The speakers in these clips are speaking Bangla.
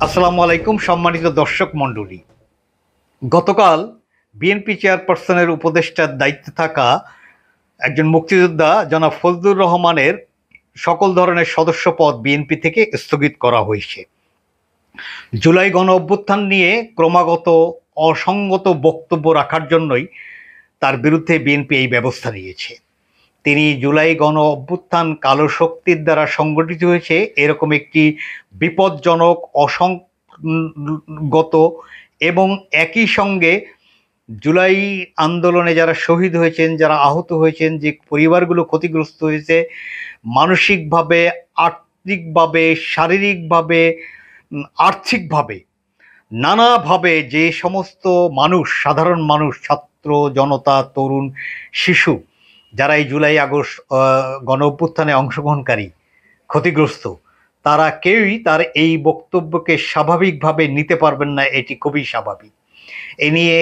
আসসালামু আলাইকুম সম্মানিত দর্শক মণ্ডলী। গতকাল বিএনপি চেয়ারপারসনের উপদেষ্টার দায়িত্বে থাকা একজন মুক্তিযোদ্ধা জনাব ফজলুর রহমানের সকল ধরনের সদস্যপদ বিএনপি থেকে স্থগিত করা হয়েছে। জুলাই গণ অভ্যুত্থান নিয়ে ক্রমাগত অসংগত বক্তব্য রাখার জন্যই তার বিরুদ্ধে বিএনপি এই ব্যবস্থা নিয়েছে। তিনি জুলাই গণ অভ্যুত্থান কালো শক্তির দ্বারা সংগঠিত হয়েছে এরকম একটি বিপজ্জনক অসংগত এবং একই সঙ্গে জুলাই আন্দোলনে যারা শহীদ হয়েছেন, যারা আহত হয়েছেন, যে পরিবারগুলো ক্ষতিগ্রস্ত হয়েছে মানসিকভাবে, আর্থিকভাবে, শারীরিকভাবে, আর্থিকভাবে, নানাভাবে যে সমস্ত মানুষ, সাধারণ মানুষ, ছাত্র জনতা, তরুণ, শিশু যারা এই জুলাই আগস্ট গণ অভ্যুত্থানে অংশগ্রহণকারী ক্ষতিগ্রস্ত, তারা কেউই তার এই বক্তব্যকে স্বাভাবিকভাবে নিতে পারবেন না। এটি খুবই স্বাভাবিক। এ নিয়ে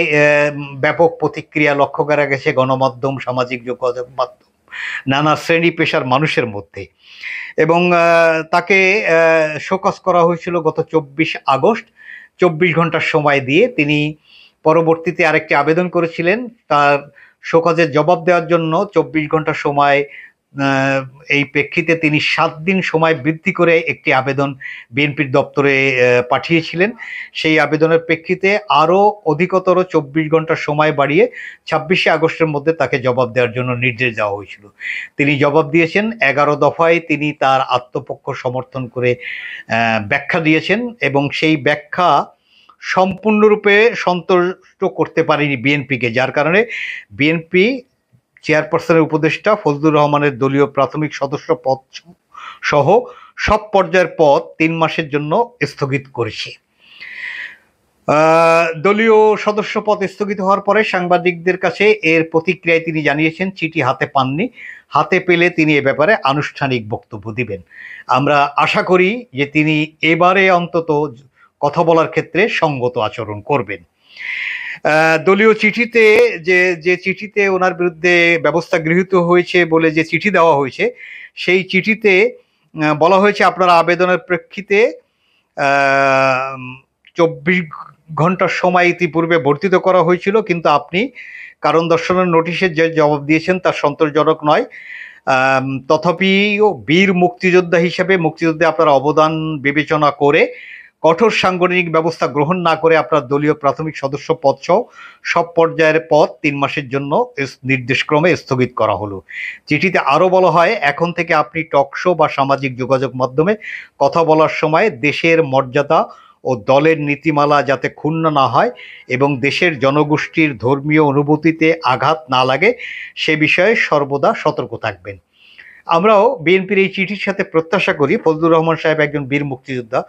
ব্যাপক প্রতিক্রিয়া লক্ষ্য করা গেছে গণমাধ্যম, সামাজিক যোগাযোগ মাধ্যম, নানা শ্রেণী পেশার মানুষের মধ্যে। এবং তাকে শোকজ করা হয়েছিল গত 24 আগস্ট। 24 ঘন্টার সময় দিয়ে তিনি পরবর্তীতে আরেকটি আবেদন করেছিলেন তার শোকজের জবাব দেওয়ার জন্য। 24 ঘন্টা সময় এই প্রেক্ষিতে তিনি 7 দিন সময় বৃদ্ধি করে একটি আবেদন বিএনপির দপ্তরে পাঠিয়েছিলেন। সেই আবেদনের প্রেক্ষিতে আরও অধিকতর 24 ঘন্টা সময় বাড়িয়ে 26শে আগস্টের মধ্যে তাকে জবাব দেওয়ার জন্য নির্দেশ দেওয়া হয়েছিল। তিনি জবাব দিয়েছেন। 11 দফায় তিনি তার আত্মপক্ষ সমর্থন করে ব্যাখ্যা দিয়েছেন এবং সেই ব্যাখ্যা সম্পূর্ণরূপে সন্তুষ্ট করতে পারেনি বিএনপিকে, যার কারণে বিএনপি চেয়ারপারসনের উপদেষ্টা ফজলুর রহমানের দলীয় প্রাথমিক সদস্য পদ সহ সব পর্যায়ের পদ 3 মাসের জন্য স্থগিত করেছে। দলীয় সদস্য পদ স্থগিত হওয়ার পরে সাংবাদিকদের কাছে এর প্রতিক্রিয়ায় তিনি জানিয়েছেন চিঠি হাতে পাননি, হাতে পেলে তিনি এ ব্যাপারে আনুষ্ঠানিক বক্তব্য দিবেন। আমরা আশা করি যে তিনি এবারে অন্তত কথা বলার ক্ষেত্রে সঙ্গত আচরণ করবেন। দলীয় চিঠিতে যে চিঠিতে ওনার বিরুদ্ধে ব্যবস্থা গৃহীত হয়েছে বলে যে চিঠি দেওয়া হয়েছে, সেই চিঠিতে বলা হয়েছে আপনার আবেদনের প্রেক্ষিতে 24 ঘন্টার সময় ইতিপূর্বে বর্ধিত করা হয়েছিল, কিন্তু আপনি কারণ দর্শানোর নোটিশের যে জবাব দিয়েছেন তা সন্তোষজনক নয়। তথাপিও বীর মুক্তিযোদ্ধা হিসেবে মুক্তিযুদ্ধে আপনার অবদান বিবেচনা করে কঠোর সাংগঠনিক ব্যবস্থা গ্রহণ না করে আপনার দলীয় প্রাথমিক সদস্য পদ সহ সব পর্যায়ের পদ 3 মাসের জন্য নির্দেশক্রমে স্থগিত করা হলো। চিঠিতে আরও বলা হয়, এখন থেকে আপনি টকশো বা সামাজিক যোগাযোগ মাধ্যমে কথা বলার সময় দেশের মর্যাদা ও দলের নীতিমালা যাতে ক্ষুণ্ণ না হয় এবং দেশের জনগোষ্ঠীর ধর্মীয় অনুভূতিতে আঘাত না লাগে সে বিষয়ে সর্বদা সতর্ক থাকবেন। আমরাও বিএনপির এই চিঠির সাথে প্রত্যাশা করি ফজলুর রহমান সাহেব একজন বীর মুক্তিযোদ্ধা।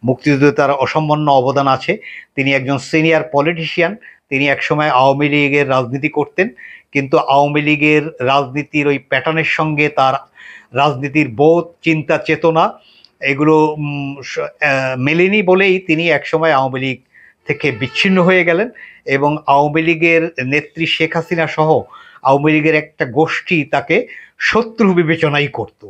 মুক্তিযুদ্ধে তার অসামান্য অবদান আছে। তিনি একজন সিনিয়র পলিটিশিয়ান। তিনি একসময় আওয়ামী লীগের রাজনীতি করতেন, কিন্তু আওয়ামী লীগের রাজনীতির ওই প্যাটার্নের সঙ্গে তার রাজনীতির বোধ, চিন্তা, চেতনা এগুলো মেলেনি বলেই তিনি একসময় আওয়ামী লীগ থেকে বিচ্ছিন্ন হয়ে গেলেন এবং আওয়ামী লীগের নেত্রী শেখ হাসিনা সহ আওয়ামী লীগের একটা গোষ্ঠী তাকে শত্রু বিবেচনাই করত।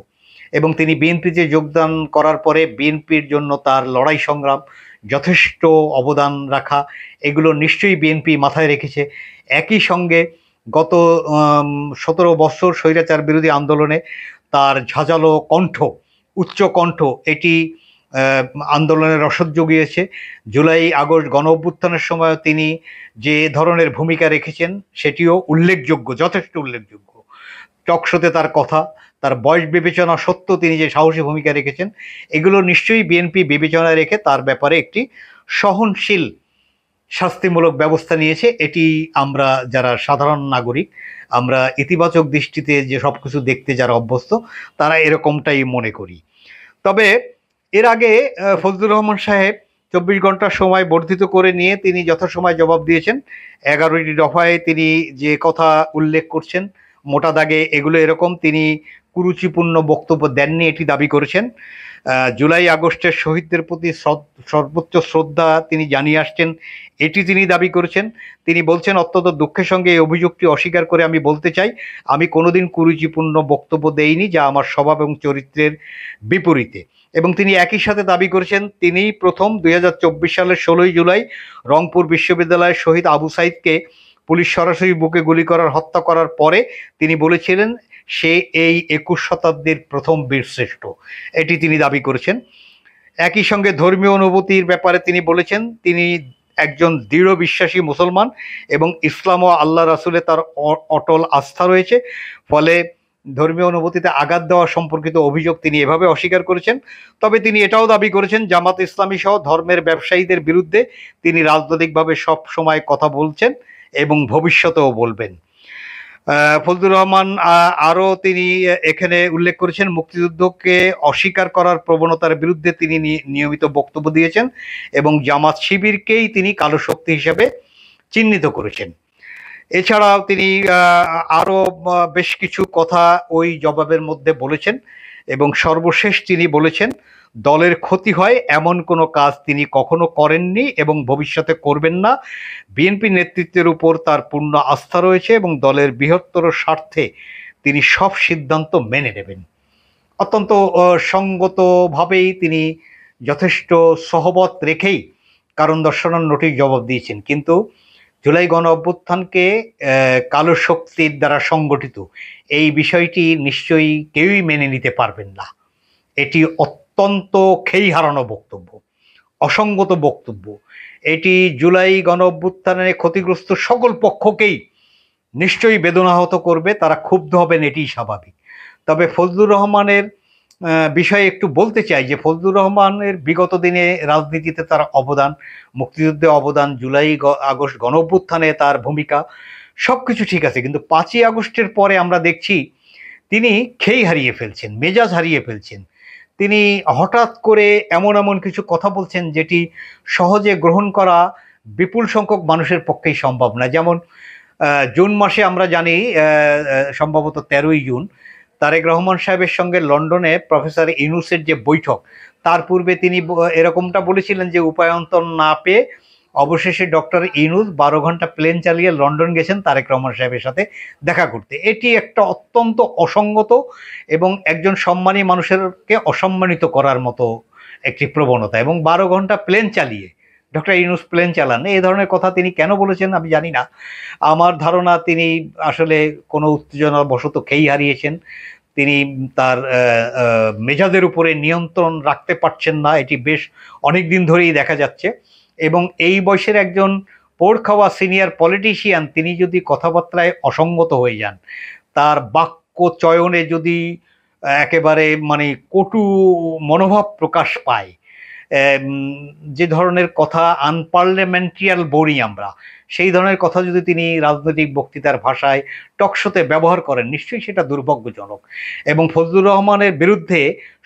এবং তিনি বিএনপিতে যোগদান করার পরে বিএনপির জন্য তার লড়াই সংগ্রাম, যথেষ্ট অবদান রাখা, এগুলো নিশ্চয়ই বিএনপি মাথায় রেখেছে। একই সঙ্গে গত 17 বছর স্বৈরাচার বিরোধী আন্দোলনে তার ঝাঁঝালো কণ্ঠ, উচ্চ কণ্ঠ, এটি আন্দোলনের রসদ জুগিয়েছে। জুলাই আগস্ট গণ অভ্যুত্থানের সময় তিনি যে ধরনের ভূমিকা রেখেছেন সেটিও উল্লেখযোগ্য, যথেষ্ট উল্লেখযোগ্য। টকশোতে তার কথা, তার বয়স বিবেচনা সত্ত্বেও তিনি যে সাহসী ভূমিকা রেখেছেন, এগুলো নিশ্চয়ই বিএনপি বিবেচনায় রেখে তার ব্যাপারে একটি সহনশীল শাস্তিমূলক ব্যবস্থা নিয়েছে। এটি আমরা যারা সাধারণ নাগরিক, আমরা ইতিবাচক দৃষ্টিতে যে সব কিছু দেখতে যারা অভ্যস্ত, তারা এরকমটাই মনে করি। তবে এর আগে ফজলুর রহমান সাহেব 24 ঘন্টার সময় বর্ধিত করে নিয়ে তিনি যথাসময় জবাব দিয়েছেন। 11টি দফায় তিনি যে কথা উল্লেখ করছেন মোটা দাগে এগুলো এরকম: তিনি কুরুচিপূর্ণ বক্তব্য দেননি এটি দাবি করেছেন। জুলাই আগস্টের শহীদদের প্রতি সর্বোচ্চ শ্রদ্ধা তিনি জানিয়ে আসছেন এটি তিনি দাবি করেছেন। তিনি বলছেন, অত্যন্ত দুঃখের সঙ্গে এই অভিযোগটি অস্বীকার করে আমি বলতে চাই, আমি কোনোদিন কুরুচিপূর্ণ বক্তব্য দেইনি যা আমার স্বভাব এবং চরিত্রের বিপরীতে। এবং তিনি একই সাথে দাবি করেছেন, তিনি প্রথম 2024 সালের 16ই জুলাই রংপুর বিশ্ববিদ্যালয়ের শহীদ আবু সাইদকে পুলিশ সরাসরি বুকে গুলি করার হত্যা করার পরে তিনি বলেছিলেন সে এই 21 শতাব্দীর প্রথম বীরশ্রেষ্ঠ, এটি তিনি দাবি করেছেন। একই সঙ্গে ধর্মীয় অনুভূতির ব্যাপারে তিনি বলেছেন, তিনি একজন দৃঢ় বিশ্বাসী মুসলমান এবং ইসলাম ও আল্লাহ রাসূলে তার অটল আস্থা রয়েছে। ফলে ধর্মীয় অনুভূতিতে আঘাত দেওয়া সম্পর্কিত অভিযোগ তিনি এভাবে অস্বীকার করেছেন। তবে তিনি এটাও দাবি করেছেন, জামাত ইসলামী সহ ধর্মের ব্যবসায়ীদের বিরুদ্ধে তিনি রাজনৈতিকভাবে সব সময় কথা বলছেন এবং ভবিষ্যতেও বলবেন। ফজলুর রহমান আরও তিনি এখানে উল্লেখ করেছেন, মুক্তিযুদ্ধকে অস্বীকার করার প্রবণতার বিরুদ্ধে তিনি নিয়মিত বক্তব্য দিয়েছেন এবং জামাত শিবিরকেই তিনি কালো শক্তি হিসেবে চিহ্নিত করেছেন। এছাড়াও তিনি আরও বেশ কিছু কথা ওই জবাবের মধ্যে বলেছেন এবং সর্বশেষ তিনি বলেছেন, দলের ক্ষতি হয় এমন কোনো কাজ তিনি কখনো করেননি এবং ভবিষ্যতে করবেন না। বিএনপি নেতৃত্বের উপর তার পূর্ণ আস্থা রয়েছে এবং দলের বৃহত্তর স্বার্থে তিনি সব সিদ্ধান্ত মেনে নেবেন। অত্যন্ত সঙ্গতভাবেই তিনি যথেষ্ট সহবত রেখেই কারণ দর্শানোর নোটিশ জবাব দিয়েছেন। কিন্তু জুলাই গণ অভ্যুত্থানকে কালো শক্তির দ্বারা সংগঠিত এই বিষয়টি নিশ্চয়ই কেউই মেনে নিতে পারবেন না। এটি অত্যন্ত খেই হারানো বক্তব্য, অসঙ্গত বক্তব্য। এটি জুলাই গণ অভ্যুত্থানে ক্ষতিগ্রস্ত সকল পক্ষকেই নিশ্চয়ই বেদনাহত করবে, তারা ক্ষুব্ধ হবেন, এটিই স্বাভাবিক। তবে ফজলুর রহমানের বিষয়ে একটু বলতে চাই যে ফজলুর রহমানের বিগত দিনে রাজনীতিতে তার অবদান, মুক্তিযুদ্ধে অবদান, জুলাই আগস্ট গণ অভ্যুত্থানে তার ভূমিকা, সব কিছু ঠিক আছে, কিন্তু 5ই আগস্টের পরে আমরা দেখছি তিনি খেই হারিয়ে ফেলছেন, মেজাজ হারিয়ে ফেলছেন। তিনি হঠাৎ করে এমন এমন কিছু কথা বলছেন যেটি সহজে গ্রহণ করা বিপুল সংখ্যক মানুষের পক্ষেই সম্ভব না। যেমন জুন মাসে আমরা জানি, সম্ভবত 13ই জুন, তারেক রহমান সাহেবের সঙ্গে লন্ডনে প্রফেসর ইউনূসের যে বৈঠক, তার পূর্বে তিনি এরকমটা বলেছিলেন যে উপায়ন্তর না পেয়ে অবশেষে ডক্টর ইউনূস 12 ঘন্টা প্লেন চালিয়ে লন্ডন গেছেন তারেক রহমান সাহেবের সাথে দেখা করতে। এটি একটা অত্যন্ত অসঙ্গত এবং একজন সম্মানী মানুষেরকে অসম্মানিত করার মতো একটি প্রবণতা। এবং 12 ঘন্টা প্লেন চালিয়ে ডক্টর ইউনূস প্লেন চালান, এই ধরনের কথা তিনি কেন বলেছেন আমি জানি না। আমার ধারণা তিনি আসলে কোনো উত্তেজনাবশত খেই হারিয়েছেন, তিনি তার মেজাজের উপরে নিয়ন্ত্রণ রাখতে পারছেন না, এটি বেশ অনেক দিন ধরেই দেখা যাচ্ছে। এবং এই বয়সের একজন পোড় খাওয়া সিনিয়র পলিটিশিয়ান তিনি যদি কথাবার্তায় অসঙ্গত হয়ে যান, তার বাক্য চয়নে যদি একেবারে মানে কটু মনোভাব প্রকাশ পায়, যে ধরনের কথা আনপার্লামেন্টারিয়াল বলি আমরা, সেই ধরনের কথা যদি তিনি রাজনৈতিক বক্তৃতার ভাষায় টকশোতে ব্যবহার করেন, নিশ্চয়ই সেটা দুর্ভাগ্যজনক। এবং ফজলুর রহমানের বিরুদ্ধে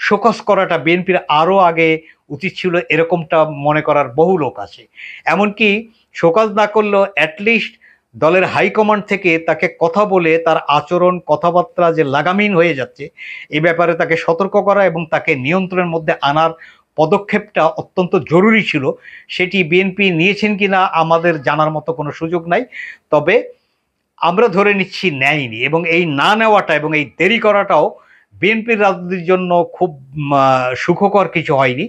শোকজ করাটা বিএনপির আরও আগে উচিত ছিল, এরকমটা মনে করার বহু লোক আছে। এমনকি শোকজ না করলেও অ্যাটলিস্ট দলের হাইকমান্ড থেকে তাকে কথা বলে তার আচরণ কথাবার্তা যে লাগামহীন হয়ে যাচ্ছে এ ব্যাপারে তাকে সতর্ক করা এবং তাকে নিয়ন্ত্রণের মধ্যে আনার পদক্ষেপটা অত্যন্ত জরুরি ছিল। সেটি বিএনপি নিয়েছেন কিনা আমাদের জানার মতো কোনো সুযোগ নাই, তবে আমরা ধরে নিচ্ছি নেয়নি। এবং এই না নেওয়াটা এবং এই দেরি করাটাও বিএনপির রাজনীতির জন্য খুব সুখকর কিছু হয়নি।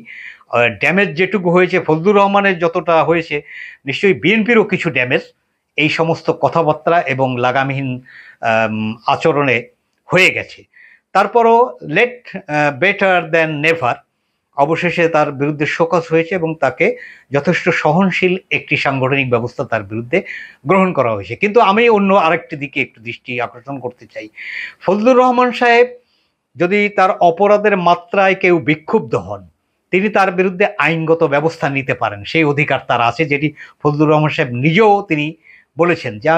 ড্যামেজ যেটুকু হয়েছে ফজলুর রহমানের যতটা হয়েছে, নিশ্চয়ই বিএনপিরও কিছু ড্যামেজ এই সমস্ত কথাবার্তা এবং লাগামহীন আচরণে হয়ে গেছে। তারপরও লেট বেটার দ্যান নেভার, অবশেষে তার বিরুদ্ধে শোকজ হয়েছে এবং তাকে যথেষ্ট সহনশীল একটি সাংগঠনিক ব্যবস্থা তার বিরুদ্ধে গ্রহণ করা হয়েছে। কিন্তু আমি অন্য আরেকটি দিকে একটু দৃষ্টি আকর্ষণ করতে চাই। ফজলুর রহমান সাহেব যদি তার অপরাধের মাত্রায় কেউ বিক্ষুব্ধ হন, তিনি তার বিরুদ্ধে আইনগত ব্যবস্থা নিতে পারেন, সেই অধিকার তার আছে, যেটি ফজলুর রহমান সাহেব নিজেও তিনি বলেছেন যে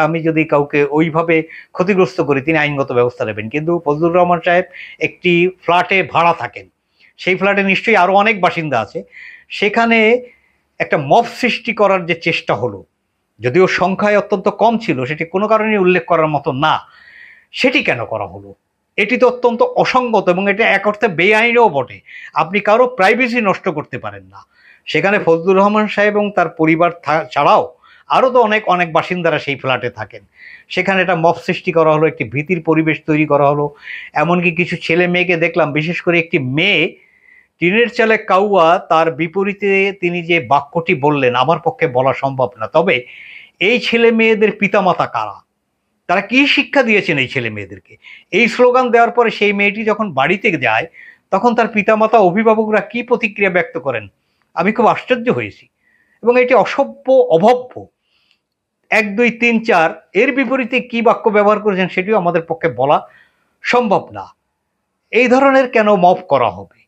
আমি যদি কাউকে ওইভাবে ক্ষতিগ্রস্ত করি তিনি আইনগত ব্যবস্থা নেবেন। কিন্তু ফজলুর রহমান সাহেব একটি ফ্ল্যাটে ভাড়া থাকেন, সেই ফ্ল্যাটে নিশ্চয়ই আরও অনেক বাসিন্দা আছে, সেখানে একটা মব সৃষ্টি করার যে চেষ্টা হলো, যদিও সংখ্যায় অত্যন্ত কম ছিল, সেটি কোনো কারণেই উল্লেখ করার মতো না, সেটি কেন করা হলো? এটি তো অত্যন্ত অসঙ্গত এবং এটা এক অর্থে বেআইনিও বটে। আপনি কারো প্রাইভেসি নষ্ট করতে পারেন না। সেখানে ফজলুর রহমান সাহেব এবং তার পরিবার ছাড়াও আরও তো অনেক অনেক বাসিন্দারা সেই ফ্ল্যাটে থাকেন। সেখানে একটা মব সৃষ্টি করা হলো, একটি ভীতির পরিবেশ তৈরি করা হলো। এমনকি কিছু ছেলে মেয়েকে দেখলাম, বিশেষ করে একটি মেয়ে, টিনের চালে কাউয়া, তার বিপরীতে তিনি যে বাক্যটি বললেন আমার পক্ষে বলা সম্ভব না। তবে এই ছেলে মেয়েদের পিতামাতা কারা, তারা কি শিক্ষা দিয়েছেন এই ছেলে মেয়েদেরকে? এই স্লোগান দেওয়ার পরে সেই মেয়েটি যখন বাড়িতে যায় তখন তার পিতামাতা অভিভাবকরা কি প্রতিক্রিয়া ব্যক্ত করেন, আমি খুব আশ্চর্য হয়েছি। এবং এটি অসভ্য, অভব্য। 1, 2, 3, 4 এর বিপরীতে কি বাক্য ব্যবহার করেছেন সেটিও আমাদের পক্ষে বলা সম্ভব না। এই ধরনের কেন মব করা হবে?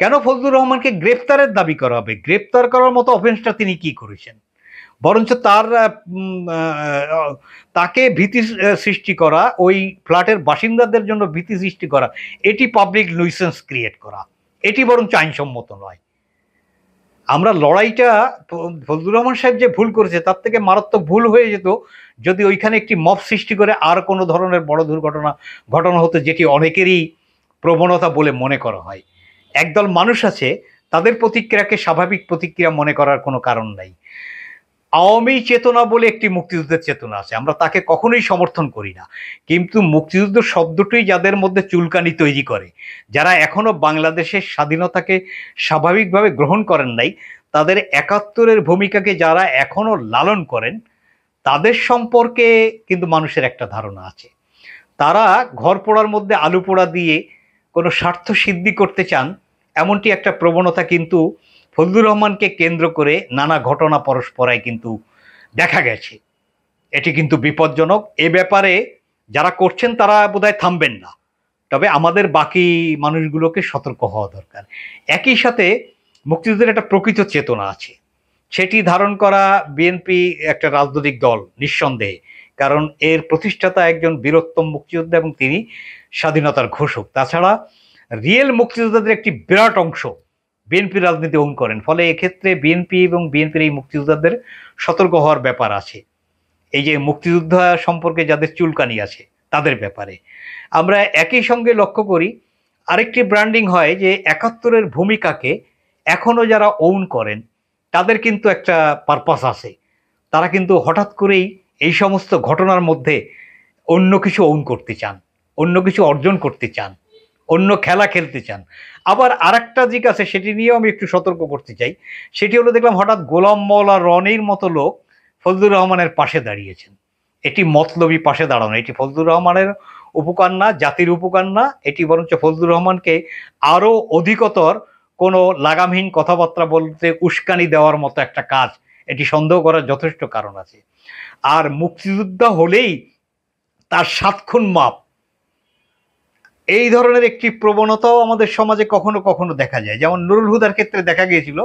কেন ফজলুর রহমানকে গ্রেপ্তারের দাবি করা হবে? গ্রেপ্তার করার মতো অফেন্সটা তিনি কি করেছেন? বরঞ্চ তাকে ভীতি সৃষ্টি করা, ওই ফ্ল্যাটের বাসিন্দাদের জন্য ভীতি সৃষ্টি করা, এটি পাবলিক নিউসেন্স ক্রিয়েট করা, এটি বরঞ্চ আইনসম্মত নয়। আমরা লড়াইটা, ফজলুর রহমান সাহেব যে ভুল করেছে তার থেকে মারাত্মক ভুল হয়ে যেত যদি ওইখানে একটি মব সৃষ্টি করে আর কোনো ধরনের বড় দুর্ঘটনা ঘটনা হতো, যেটি অনেকেরই প্রবণতা বলে মনে করা হয়। একদল মানুষ আছে, তাদের প্রতিক্রিয়াকে স্বাভাবিক প্রতিক্রিয়া মনে করার কোনো কারণ নাই। আওয়ামী চেতনা বলে একটি মুক্তিযুদ্ধের চেতনা আছে, আমরা তাকে কখনোই সমর্থন করি না। কিন্তু মুক্তিযুদ্ধ শব্দটি যাদের মধ্যে চুলকানি তৈরি করে, যারা এখনো বাংলাদেশের স্বাধীনতাকে স্বাভাবিকভাবে গ্রহণ করেন নাই, তাদের ৭১-এর ভূমিকাকে যারা এখনো লালন করেন, তাদের সম্পর্কে কিন্তু মানুষের একটা ধারণা আছে। তারা ঘর পোড়ার মধ্যে আলু পোড়া দিয়ে কোনো স্বার্থ সিদ্ধি করতে চান, এমনটি একটা প্রবণতা কিন্তু ফজলুর রহমানকে কেন্দ্র করে নানা ঘটনা পরস্পরায় কিন্তু দেখা গেছে। এটি কিন্তু বিপজ্জনক। এ ব্যাপারে যারা করছেন তারা বোধহয় থামবেন না, তবে আমাদের বাকি মানুষগুলোকে সতর্ক হওয়া দরকার। একই সাথে মুক্তিযুদ্ধের একটা প্রকৃত চেতনা আছে, সেটি ধারণ করা বিএনপি একটা রাজনৈতিক দল নিঃসন্দেহে, কারণ এর প্রতিষ্ঠাতা একজন বীরোত্তম মুক্তিযোদ্ধা এবং তিনি স্বাধীনতার ঘোষক। তাছাড়া রিয়েল মুক্তিযোদ্ধাদের একটি বিরাট অংশ বিএনপি রাজনীতি ওন করেন, ফলে এক্ষেত্রে বিএনপি এবং বিএনপির এই মুক্তিযোদ্ধাদের সতর্ক হওয়ার ব্যাপার আছে। এই যে মুক্তিযোদ্ধা সম্পর্কে যাদের চুলকানি আছে তাদের ব্যাপারে আমরা একই সঙ্গে লক্ষ্য করি আরেকটি ব্র্যান্ডিং হয় যে ৭১-এর ভূমিকাকে এখনো যারা ওন করেন তাদের কিন্তু একটা পারপাস আছে। তারা কিন্তু হঠাৎ করেই এই সমস্ত ঘটনার মধ্যে অন্য কিছু ওন করতে চান, অন্য কিছু অর্জন করতে চান, অন্য খেলা খেলতে চান। আবার আরেকটা দিক আছে, সেটি নিয়েও আমি একটু সতর্ক করতে চাই। সেটি হলো, দেখলাম হঠাৎ গোলাম মওলা রনির মতো লোক ফজলুর রহমানের পাশে দাঁড়িয়েছেন। এটি মতলবী পাশে দাঁড়ানো, এটি ফজলুর রহমানের উপকার না, জাতির উপকার না, এটি বরঞ্চ ফজলুর রহমানকে আরও অধিকতর কোনো লাগামহীন কথাবার্তা বলতে উস্কানি দেওয়ার মতো একটা কাজ। এটি সন্দেহ করার যথেষ্ট কারণ আছে। আর মুক্তিযোদ্ধা হলেই তার ৭ খুন মাপ, এই ধরনের একটি প্রবণতাও আমাদের সমাজে কখনো কখনো দেখা যায়। যেমন নুরুল হুদার ক্ষেত্রে দেখা গিয়েছিল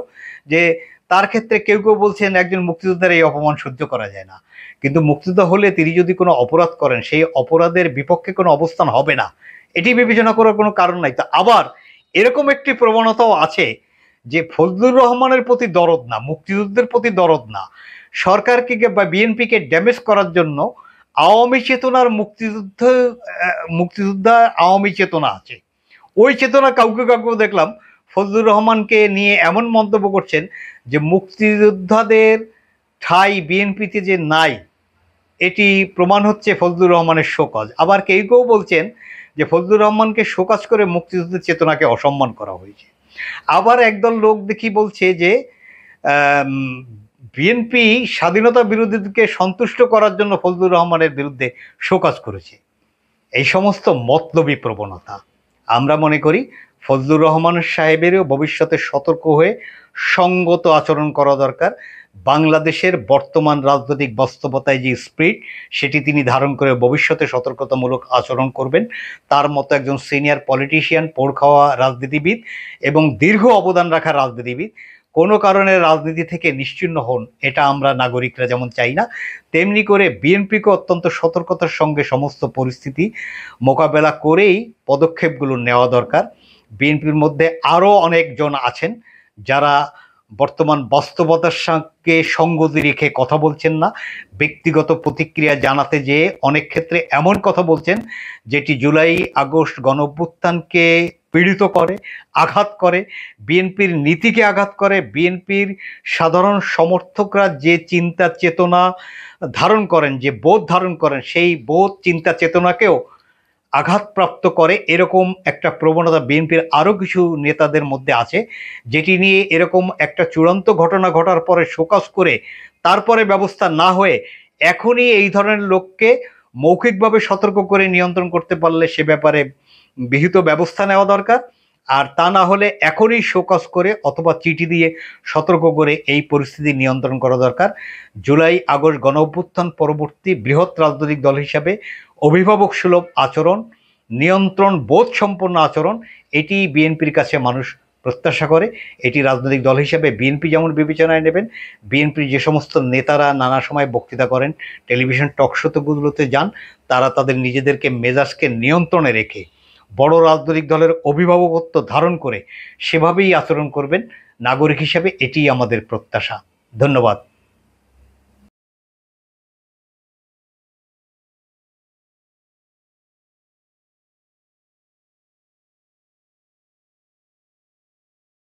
যে তার ক্ষেত্রে কেউ কেউ বলছেন একজন মুক্তিযোদ্ধার এই অপমান সহ্য করা যায় না, কিন্তু মুক্তিযোদ্ধা হলে তিনি যদি কোনো অপরাধ করেন সেই অপরাধের বিপক্ষে কোনো অবস্থান হবে না, এটি বিবেচনা করার কোনো কারণ নাই। তা আবার এরকম একটি প্রবণতাও আছে যে ফজলুর রহমানের প্রতি দরদ না, মুক্তিযুদ্ধের প্রতি দরদ না, সরকারকে বা বিএনপিকে ড্যামেজ করার জন্য আওয়ামী চেতনার মুক্তিযোদ্ধা আওয়ামী চেতনা আছে, ওই চেতনা কাউকে কাউকে দেখলাম ফজলুর রহমানকে নিয়ে এমন মন্তব্য করছেন যে মুক্তিযোদ্ধাদের ঠাঁই বিএনপিতে যে নাই এটি প্রমাণ হচ্ছে ফজলুর রহমানের শোকজ। আবার কেউ কেউ বলছেন যে ফজলুর রহমানকে শোকজ করে মুক্তিযুদ্ধের চেতনাকে অসম্মান করা হয়েছে। আবার একদল লোক দেখি বলছে যে বিএনপি স্বাধীনতা বিরোধীদেরকে সন্তুষ্ট করার জন্য ফজলুর রহমানের বিরুদ্ধে শোকজ করেছে। এই সমস্ত মতলবী প্রবণতা আমরা মনে করি ফজলুর রহমান সাহেবেরও ভবিষ্যতে সতর্ক হয়ে সঙ্গত আচরণ করা দরকার। বাংলাদেশের বর্তমান রাজনৈতিক বাস্তবতায় যে স্পিরিট সেটি তিনি ধারণ করে ভবিষ্যতে সতর্কতামূলক আচরণ করবেন। তার মতো একজন সিনিয়র পলিটিশিয়ান, পোড় খাওয়া রাজনীতিবিদ এবং দীর্ঘ অবদান রাখা রাজনীতিবিদ কোনো কারণে রাজনীতি থেকে নিশ্চিহ্ন হন, এটা আমরা নাগরিকরা যেমন চাই না, তেমনি করে বিএনপিকে অত্যন্ত সতর্কতার সঙ্গে সমস্ত পরিস্থিতি মোকাবেলা করেই পদক্ষেপগুলো নেওয়া দরকার। বিএনপির মধ্যে আরও অনেকজন আছেন যারা বর্তমান বাস্তবতার সঙ্গে সঙ্গতি রেখে কথা বলছেন না, ব্যক্তিগত প্রতিক্রিয়া জানাতে যেয়ে অনেক ক্ষেত্রে এমন কথা বলছেন যেটি জুলাই আগস্ট গণঅভ্যুত্থানকে পীড়িত করে, আঘাত করে, বিএনপির নীতিকে আঘাত করে, বিএনপির সাধারণ সমর্থকরা যে চিন্তা চেতনা ধারণ করেন, যে বোধ ধারণ করেন, সেই বোধ চিন্তা চেতনাকেও আঘাতপ্রাপ্ত করে। এরকম একটা প্রবণতা বিএনপির আরও কিছু নেতাদের মধ্যে আছে, যেটি নিয়ে এরকম একটা চূড়ান্ত ঘটনা ঘটার পরে শোকজ করে তারপরে ব্যবস্থা না হয়ে এখনই এই ধরনের লোককে মৌখিকভাবে সতর্ক করে নিয়ন্ত্রণ করতে পারলে সে ব্যাপারে বিহিত ব্যবস্থা নেওয়া দরকার। আর তা না হলে এখনই শোকজ করে অথবা চিঠি দিয়ে সতর্ক করে এই পরিস্থিতি নিয়ন্ত্রণ করা দরকার। জুলাই আগস্ট গণঅভ্যুত্থান পরবর্তী বৃহৎ রাজনৈতিক দল হিসাবে অভিভাবক সুলভ আচরণ, নিয়ন্ত্রণ বোধ সম্পন্ন আচরণ, এটি বিএনপির কাছে মানুষ প্রত্যাশা করে। এটি রাজনৈতিক দল হিসেবে বিএনপি যেমন বিবেচনায় নেবেন, বিএনপির যে সমস্ত নেতারা নানা সময় বক্তৃতা করেন, টেলিভিশন টকশোগুলোতে যান, তারা তাদের নিজেদেরকে মেজাজকে নিয়ন্ত্রণে রেখে বড় রাজনৈতিক দলের অভিভাবকত্ব ধারণ করে সেভাবেই আচরণ করবেন নাগরিক হিসেবে, এটিই আমাদের প্রত্যাশা। ধন্যবাদ।